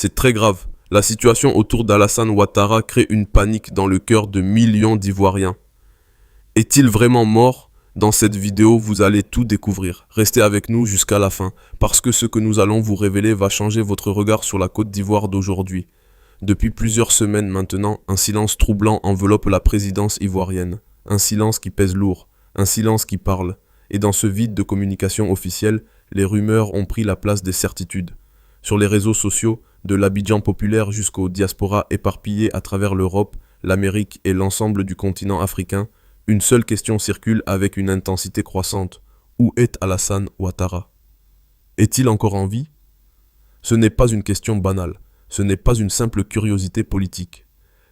C'est très grave. La situation autour d'Alassane Ouattara crée une panique dans le cœur de millions d'Ivoiriens. Est-il vraiment mort? Dans cette vidéo, vous allez tout découvrir. Restez avec nous jusqu'à la fin, parce que ce que nous allons vous révéler va changer votre regard sur la Côte d'Ivoire d'aujourd'hui. Depuis plusieurs semaines maintenant, un silence troublant enveloppe la présidence ivoirienne. Un silence qui pèse lourd, un silence qui parle. Et dans ce vide de communication officielle, les rumeurs ont pris la place des certitudes. Sur les réseaux sociaux, de l'Abidjan populaire jusqu'aux diasporas éparpillées à travers l'Europe, l'Amérique et l'ensemble du continent africain, une seule question circule avec une intensité croissante. Où est Alassane Ouattara? Est-il encore en vie? Ce n'est pas une question banale, ce n'est pas une simple curiosité politique.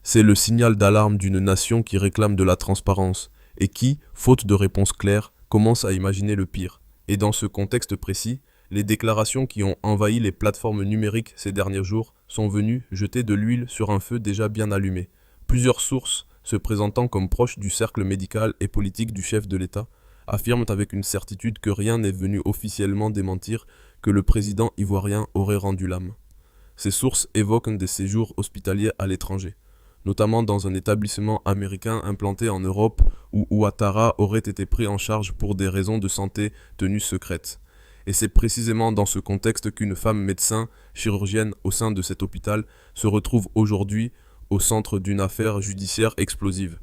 C'est le signal d'alarme d'une nation qui réclame de la transparence et qui, faute de réponse claire, commence à imaginer le pire. Et dans ce contexte précis, les déclarations qui ont envahi les plateformes numériques ces derniers jours sont venues jeter de l'huile sur un feu déjà bien allumé. Plusieurs sources, se présentant comme proches du cercle médical et politique du chef de l'État, affirment avec une certitude que rien n'est venu officiellement démentir que le président ivoirien aurait rendu l'âme. Ces sources évoquent des séjours hospitaliers à l'étranger, notamment dans un établissement américain implanté en Europe où Ouattara aurait été pris en charge pour des raisons de santé tenues secrètes. Et c'est précisément dans ce contexte qu'une femme médecin, chirurgienne au sein de cet hôpital, se retrouve aujourd'hui au centre d'une affaire judiciaire explosive.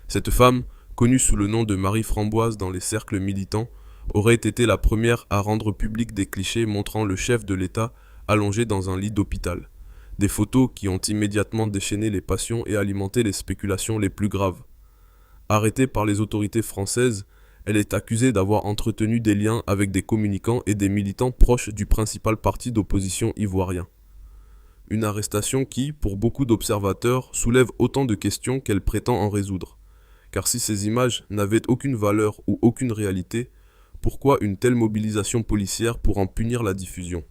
Cette femme, connue sous le nom de Marie Framboise dans les cercles militants, aurait été la première à rendre public des clichés montrant le chef de l'État allongé dans un lit d'hôpital. Des photos qui ont immédiatement déchaîné les passions et alimenté les spéculations les plus graves. Arrêtée par les autorités françaises, elle est accusée d'avoir entretenu des liens avec des communicants et des militants proches du principal parti d'opposition ivoirien. Une arrestation qui, pour beaucoup d'observateurs, soulève autant de questions qu'elle prétend en résoudre. Car si ces images n'avaient aucune valeur ou aucune réalité, pourquoi une telle mobilisation policière pour en punir la diffusion?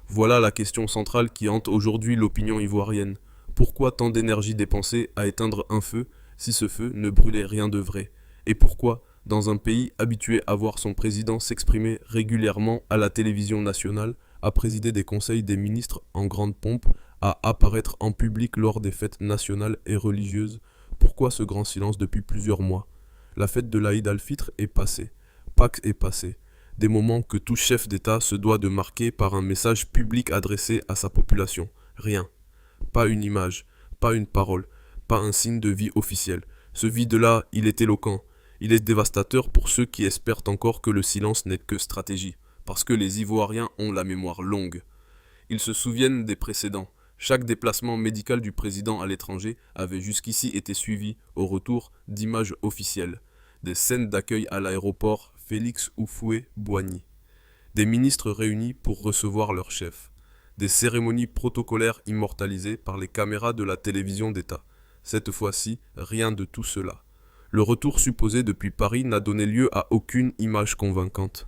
Voilà la question centrale qui hante aujourd'hui l'opinion ivoirienne. Pourquoi tant d'énergie dépensée à éteindre un feu si ce feu ne brûlait rien de vrai? Et pourquoi, dans un pays habitué à voir son président s'exprimer régulièrement à la télévision nationale, à présider des conseils des ministres en grande pompe, à apparaître en public lors des fêtes nationales et religieuses, pourquoi ce grand silence depuis plusieurs mois? La fête de l'Aïd al-Fitr est passée, Pâques est passée, des moments que tout chef d'État se doit de marquer par un message public adressé à sa population. Rien. Pas une image, pas une parole, pas un signe de vie officiel. Ce vide-là, il est éloquent. Il est dévastateur pour ceux qui espèrent encore que le silence n'est que stratégie, parce que les Ivoiriens ont la mémoire longue. Ils se souviennent des précédents. Chaque déplacement médical du président à l'étranger avait jusqu'ici été suivi, au retour, d'images officielles. Des scènes d'accueil à l'aéroport Félix Houphouët-Boigny. Des ministres réunis pour recevoir leur chef. Des cérémonies protocolaires immortalisées par les caméras de la télévision d'État. Cette fois-ci, rien de tout cela. Le retour supposé depuis Paris n'a donné lieu à aucune image convaincante.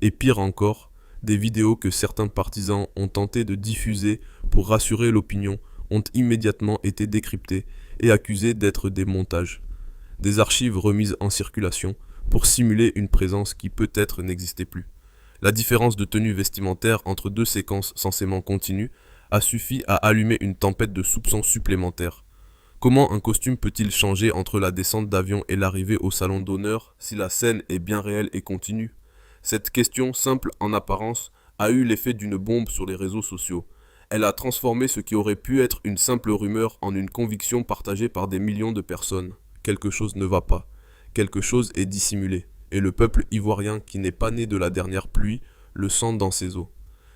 Et pire encore, des vidéos que certains partisans ont tenté de diffuser pour rassurer l'opinion ont immédiatement été décryptées et accusées d'être des montages. Des archives remises en circulation pour simuler une présence qui peut-être n'existait plus. La différence de tenue vestimentaire entre deux séquences censément continues a suffi à allumer une tempête de soupçons supplémentaires. Comment un costume peut-il changer entre la descente d'avion et l'arrivée au salon d'honneur si la scène est bien réelle et continue? Cette question, simple en apparence, a eu l'effet d'une bombe sur les réseaux sociaux. Elle a transformé ce qui aurait pu être une simple rumeur en une conviction partagée par des millions de personnes. Quelque chose ne va pas. Quelque chose est dissimulé. Et le peuple ivoirien, qui n'est pas né de la dernière pluie, le sent dans ses os.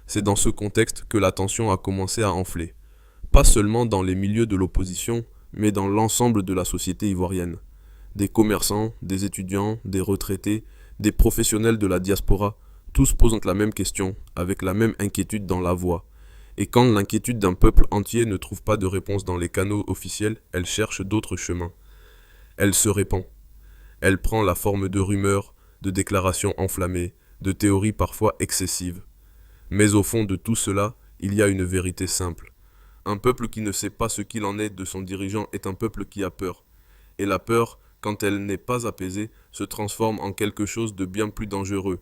C'est dans ce contexte que la tension a commencé à enfler. Pas seulement dans les milieux de l'opposition, mais dans l'ensemble de la société ivoirienne. Des commerçants, des étudiants, des retraités, des professionnels de la diaspora, tous posent la même question, avec la même inquiétude dans la voix. Et quand l'inquiétude d'un peuple entier ne trouve pas de réponse dans les canaux officiels, elle cherche d'autres chemins. Elle se répand. Elle prend la forme de rumeurs, de déclarations enflammées, de théories parfois excessives. Mais au fond de tout cela, il y a une vérité simple. Un peuple qui ne sait pas ce qu'il en est de son dirigeant est un peuple qui a peur. Et la peur, quand elle n'est pas apaisée, se transforme en quelque chose de bien plus dangereux.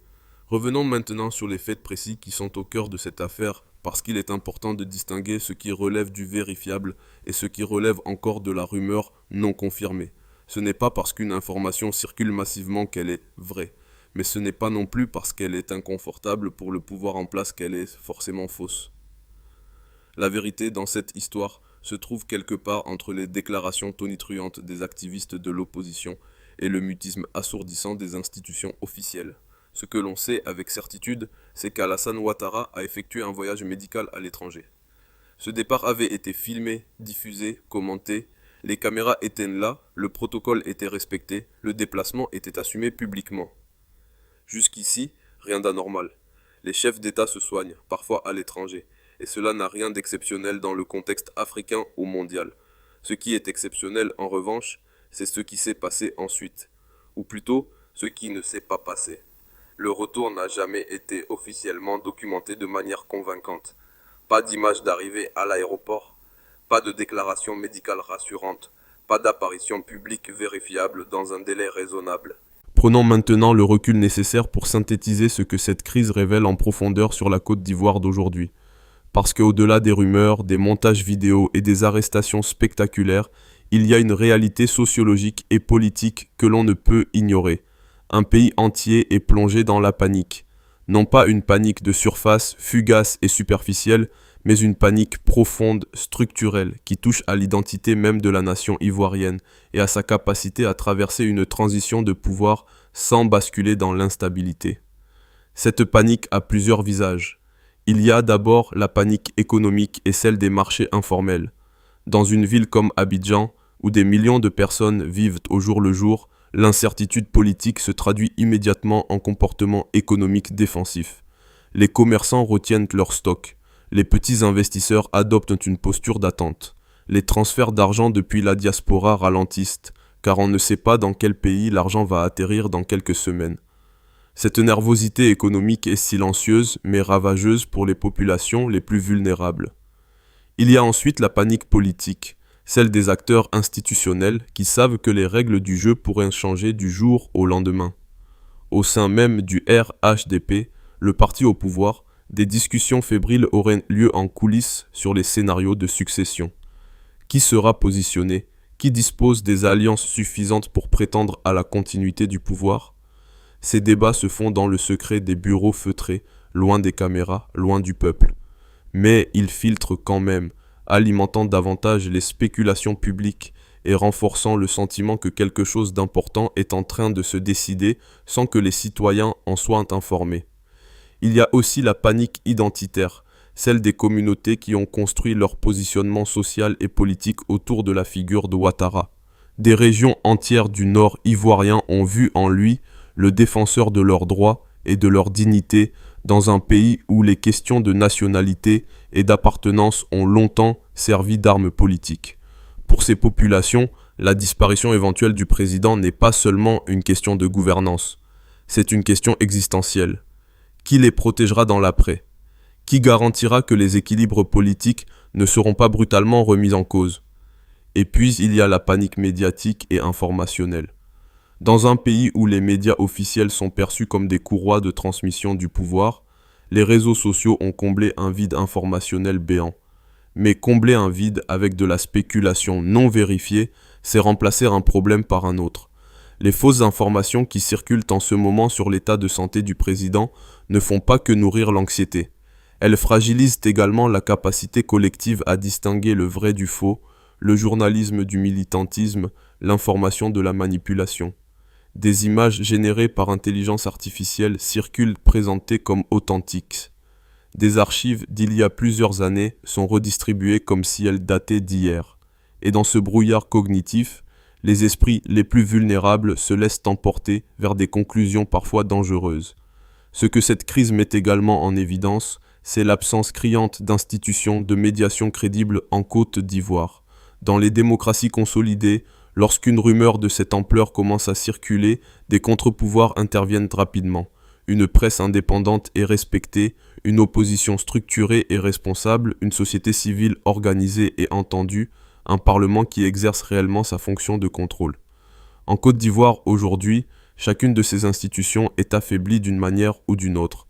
Revenons maintenant sur les faits précis qui sont au cœur de cette affaire parce qu'il est important de distinguer ce qui relève du vérifiable et ce qui relève encore de la rumeur non confirmée. Ce n'est pas parce qu'une information circule massivement qu'elle est vraie, mais ce n'est pas non plus parce qu'elle est inconfortable pour le pouvoir en place qu'elle est forcément fausse. La vérité dans cette histoire se trouve quelque part entre les déclarations tonitruantes des activistes de l'opposition et le mutisme assourdissant des institutions officielles. Ce que l'on sait avec certitude, c'est qu'Alassane Ouattara a effectué un voyage médical à l'étranger. Ce départ avait été filmé, diffusé, commenté, les caméras étaient là, le protocole était respecté, le déplacement était assumé publiquement. Jusqu'ici, rien d'anormal. Les chefs d'État se soignent, parfois à l'étranger, et cela n'a rien d'exceptionnel dans le contexte africain ou mondial. Ce qui est exceptionnel, en revanche, c'est ce qui s'est passé ensuite, ou plutôt ce qui ne s'est pas passé. Le retour n'a jamais été officiellement documenté de manière convaincante. Pas d'image d'arrivée à l'aéroport, pas de déclaration médicale rassurante, pas d'apparition publique vérifiable dans un délai raisonnable. Prenons maintenant le recul nécessaire pour synthétiser ce que cette crise révèle en profondeur sur la Côte d'Ivoire d'aujourd'hui. Parce qu'au-delà des rumeurs, des montages vidéo et des arrestations spectaculaires, il y a une réalité sociologique et politique que l'on ne peut ignorer. Un pays entier est plongé dans la panique. Non pas une panique de surface, fugace et superficielle, mais une panique profonde, structurelle, qui touche à l'identité même de la nation ivoirienne et à sa capacité à traverser une transition de pouvoir sans basculer dans l'instabilité. Cette panique a plusieurs visages. Il y a d'abord la panique économique et celle des marchés informels. Dans une ville comme Abidjan, où des millions de personnes vivent au jour le jour, l'incertitude politique se traduit immédiatement en comportement économique défensif. Les commerçants retiennent leurs stocks. Les petits investisseurs adoptent une posture d'attente. Les transferts d'argent depuis la diaspora ralentissent, car on ne sait pas dans quel pays l'argent va atterrir dans quelques semaines. Cette nervosité économique est silencieuse mais ravageuse pour les populations les plus vulnérables. Il y a ensuite la panique politique, celle des acteurs institutionnels qui savent que les règles du jeu pourraient changer du jour au lendemain. Au sein même du RHDP, le parti au pouvoir, des discussions fébriles auraient lieu en coulisses sur les scénarios de succession. Qui sera positionné? Qui dispose des alliances suffisantes pour prétendre à la continuité du pouvoir? Ces débats se font dans le secret des bureaux feutrés, loin des caméras, loin du peuple. Mais ils filtrent quand même, alimentant davantage les spéculations publiques et renforçant le sentiment que quelque chose d'important est en train de se décider sans que les citoyens en soient informés. Il y a aussi la panique identitaire, celle des communautés qui ont construit leur positionnement social et politique autour de la figure de Ouattara. Des régions entières du nord ivoirien ont vu en lui le défenseur de leurs droits et de leur dignité dans un pays où les questions de nationalité et d'appartenance ont longtemps servi d'armes politiques. Pour ces populations, la disparition éventuelle du président n'est pas seulement une question de gouvernance, c'est une question existentielle. Qui les protégera dans l'après? Qui garantira que les équilibres politiques ne seront pas brutalement remis en cause? Et puis il y a la panique médiatique et informationnelle. Dans un pays où les médias officiels sont perçus comme des courroies de transmission du pouvoir, les réseaux sociaux ont comblé un vide informationnel béant. Mais combler un vide avec de la spéculation non vérifiée, c'est remplacer un problème par un autre. Les fausses informations qui circulent en ce moment sur l'état de santé du président ne font pas que nourrir l'anxiété. Elles fragilisent également la capacité collective à distinguer le vrai du faux, le journalisme du militantisme, l'information de la manipulation. Des images générées par intelligence artificielle circulent présentées comme authentiques. Des archives d'il y a plusieurs années sont redistribuées comme si elles dataient d'hier. Et dans ce brouillard cognitif, les esprits les plus vulnérables se laissent emporter vers des conclusions parfois dangereuses. Ce que cette crise met également en évidence, c'est l'absence criante d'institutions de médiation crédibles en Côte d'Ivoire. Dans les démocraties consolidées, lorsqu'une rumeur de cette ampleur commence à circuler, des contre-pouvoirs interviennent rapidement. Une presse indépendante et respectée, une opposition structurée et responsable, une société civile organisée et entendue, un parlement qui exerce réellement sa fonction de contrôle. En Côte d'Ivoire, aujourd'hui, chacune de ces institutions est affaiblie d'une manière ou d'une autre.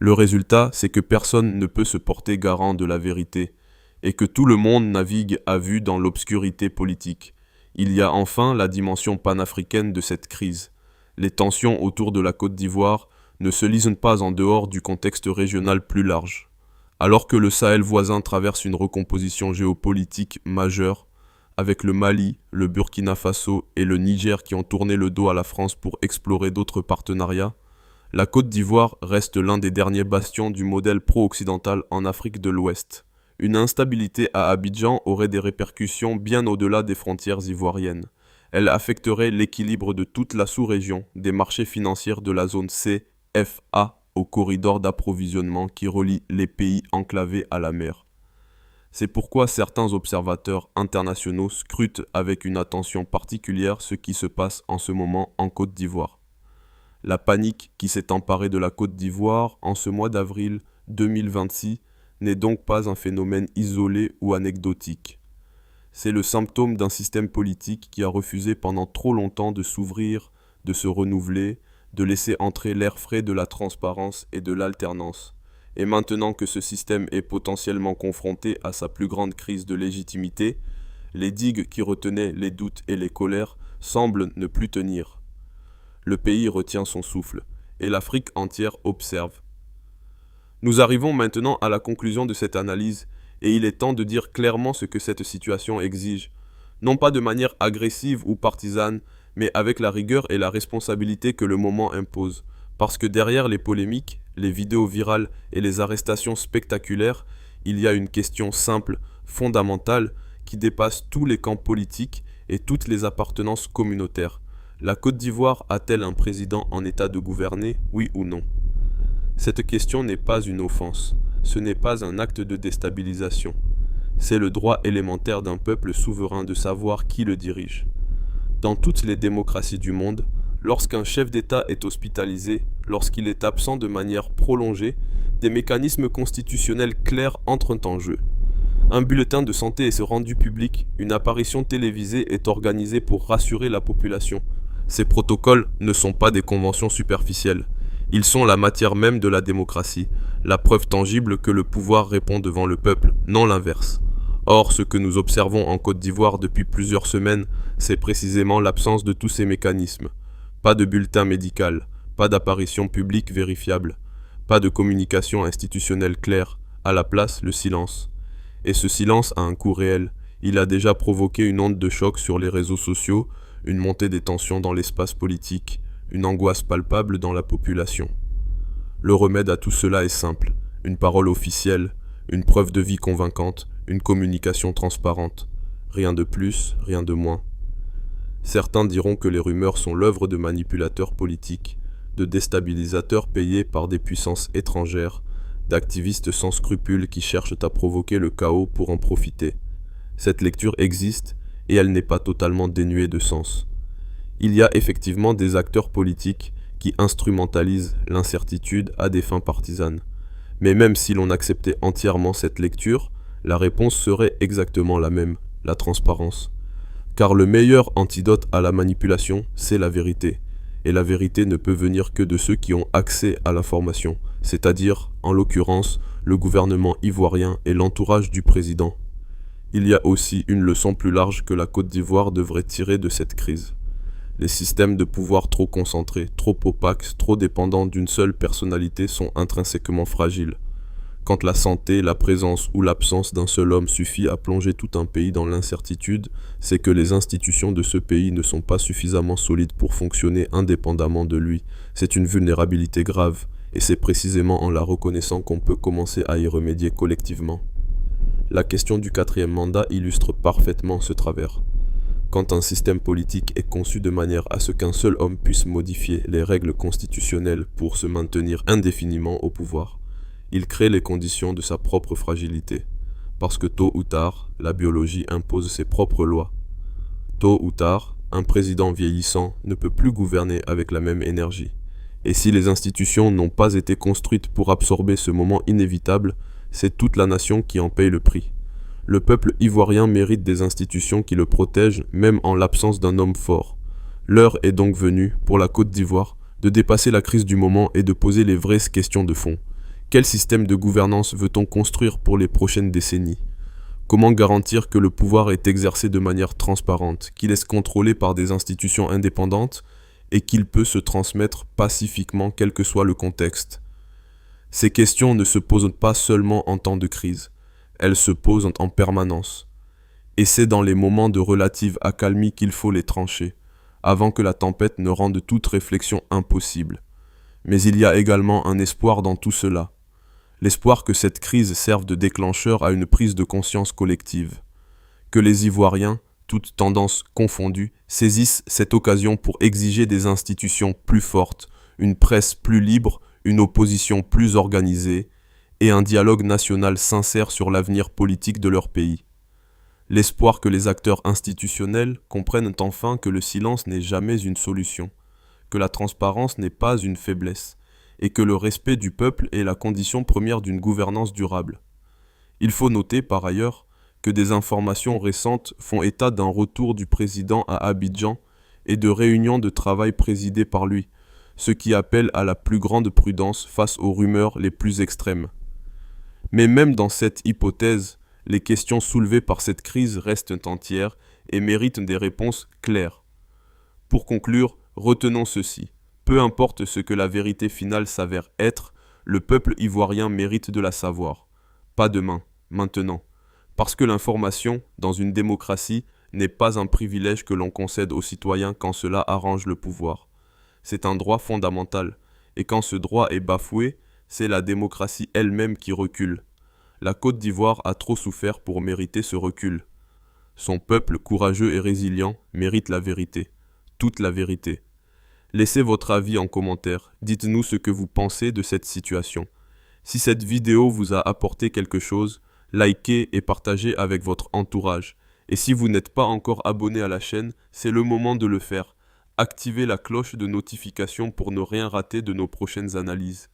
Le résultat, c'est que personne ne peut se porter garant de la vérité, et que tout le monde navigue à vue dans l'obscurité politique. Il y a enfin la dimension panafricaine de cette crise. Les tensions autour de la Côte d'Ivoire ne se lisent pas en dehors du contexte régional plus large. Alors que le Sahel voisin traverse une recomposition géopolitique majeure, avec le Mali, le Burkina Faso et le Niger qui ont tourné le dos à la France pour explorer d'autres partenariats, la Côte d'Ivoire reste l'un des derniers bastions du modèle pro-occidental en Afrique de l'Ouest. Une instabilité à Abidjan aurait des répercussions bien au-delà des frontières ivoiriennes. Elle affecterait l'équilibre de toute la sous-région, des marchés financiers de la zone CFA au corridor d'approvisionnement qui relie les pays enclavés à la mer. C'est pourquoi certains observateurs internationaux scrutent avec une attention particulière ce qui se passe en ce moment en Côte d'Ivoire. La panique qui s'est emparée de la Côte d'Ivoire en ce mois d'avril 2026 n'est donc pas un phénomène isolé ou anecdotique. C'est le symptôme d'un système politique qui a refusé pendant trop longtemps de s'ouvrir, de se renouveler, de laisser entrer l'air frais de la transparence et de l'alternance. Et maintenant que ce système est potentiellement confronté à sa plus grande crise de légitimité, les digues qui retenaient les doutes et les colères semblent ne plus tenir. Le pays retient son souffle, et l'Afrique entière observe. Nous arrivons maintenant à la conclusion de cette analyse, et il est temps de dire clairement ce que cette situation exige, non pas de manière agressive ou partisane, mais avec la rigueur et la responsabilité que le moment impose, parce que derrière les polémiques, les vidéos virales et les arrestations spectaculaires, il y a une question simple, fondamentale, qui dépasse tous les camps politiques et toutes les appartenances communautaires. La Côte d'Ivoire a-t-elle un président en état de gouverner, oui ou non? Cette question n'est pas une offense, ce n'est pas un acte de déstabilisation. C'est le droit élémentaire d'un peuple souverain de savoir qui le dirige. Dans toutes les démocraties du monde, lorsqu'un chef d'État est hospitalisé, lorsqu'il est absent de manière prolongée, des mécanismes constitutionnels clairs entrent en jeu. Un bulletin de santé est rendu public, une apparition télévisée est organisée pour rassurer la population. Ces protocoles ne sont pas des conventions superficielles. Ils sont la matière même de la démocratie, la preuve tangible que le pouvoir répond devant le peuple, non l'inverse. Or, ce que nous observons en Côte d'Ivoire depuis plusieurs semaines, c'est précisément l'absence de tous ces mécanismes. Pas de bulletin médical, pas d'apparition publique vérifiable, pas de communication institutionnelle claire, à la place le silence. Et ce silence a un coût réel. Il a déjà provoqué une onde de choc sur les réseaux sociaux, une montée des tensions dans l'espace politique, une angoisse palpable dans la population. Le remède à tout cela est simple, une parole officielle, une preuve de vie convaincante, une communication transparente. Rien de plus, rien de moins. Certains diront que les rumeurs sont l'œuvre de manipulateurs politiques, de déstabilisateurs payés par des puissances étrangères, d'activistes sans scrupules qui cherchent à provoquer le chaos pour en profiter. Cette lecture existe et elle n'est pas totalement dénuée de sens. Il y a effectivement des acteurs politiques qui instrumentalisent l'incertitude à des fins partisanes. Mais même si l'on acceptait entièrement cette lecture, la réponse serait exactement la même, la transparence. Car le meilleur antidote à la manipulation, c'est la vérité. Et la vérité ne peut venir que de ceux qui ont accès à l'information, c'est-à-dire, en l'occurrence, le gouvernement ivoirien et l'entourage du président. Il y a aussi une leçon plus large que la Côte d'Ivoire devrait tirer de cette crise. Les systèmes de pouvoir trop concentrés, trop opaques, trop dépendants d'une seule personnalité sont intrinsèquement fragiles. Quand la santé, la présence ou l'absence d'un seul homme suffit à plonger tout un pays dans l'incertitude, c'est que les institutions de ce pays ne sont pas suffisamment solides pour fonctionner indépendamment de lui. C'est une vulnérabilité grave, et c'est précisément en la reconnaissant qu'on peut commencer à y remédier collectivement. La question du 4e mandat illustre parfaitement ce travers. Quand un système politique est conçu de manière à ce qu'un seul homme puisse modifier les règles constitutionnelles pour se maintenir indéfiniment au pouvoir, il crée les conditions de sa propre fragilité, parce que tôt ou tard, la biologie impose ses propres lois. Tôt ou tard, un président vieillissant ne peut plus gouverner avec la même énergie. Et si les institutions n'ont pas été construites pour absorber ce moment inévitable, c'est toute la nation qui en paye le prix. Le peuple ivoirien mérite des institutions qui le protègent, même en l'absence d'un homme fort. L'heure est donc venue, pour la Côte d'Ivoire, de dépasser la crise du moment et de poser les vraies questions de fond. Quel système de gouvernance veut-on construire pour les prochaines décennies? Comment garantir que le pouvoir est exercé de manière transparente, qu'il est contrôlé par des institutions indépendantes et qu'il peut se transmettre pacifiquement quel que soit le contexte? Ces questions ne se posent pas seulement en temps de crise, elles se posent en permanence. Et c'est dans les moments de relative accalmie qu'il faut les trancher, avant que la tempête ne rende toute réflexion impossible. Mais il y a également un espoir dans tout cela. L'espoir que cette crise serve de déclencheur à une prise de conscience collective. Que les Ivoiriens, toutes tendances confondues, saisissent cette occasion pour exiger des institutions plus fortes, une presse plus libre, une opposition plus organisée et un dialogue national sincère sur l'avenir politique de leur pays. L'espoir que les acteurs institutionnels comprennent enfin que le silence n'est jamais une solution, que la transparence n'est pas une faiblesse, et que le respect du peuple est la condition première d'une gouvernance durable. Il faut noter par ailleurs que des informations récentes font état d'un retour du président à Abidjan et de réunions de travail présidées par lui, ce qui appelle à la plus grande prudence face aux rumeurs les plus extrêmes. Mais même dans cette hypothèse, les questions soulevées par cette crise restent entières et méritent des réponses claires. Pour conclure, retenons ceci. Peu importe ce que la vérité finale s'avère être, le peuple ivoirien mérite de la savoir. Pas demain, maintenant. Parce que l'information, dans une démocratie, n'est pas un privilège que l'on concède aux citoyens quand cela arrange le pouvoir. C'est un droit fondamental, et quand ce droit est bafoué, c'est la démocratie elle-même qui recule. La Côte d'Ivoire a trop souffert pour mériter ce recul. Son peuple courageux et résilient mérite la vérité, toute la vérité. Laissez votre avis en commentaire, dites-nous ce que vous pensez de cette situation. Si cette vidéo vous a apporté quelque chose, likez et partagez avec votre entourage. Et si vous n'êtes pas encore abonné à la chaîne, c'est le moment de le faire. Activez la cloche de notification pour ne rien rater de nos prochaines analyses.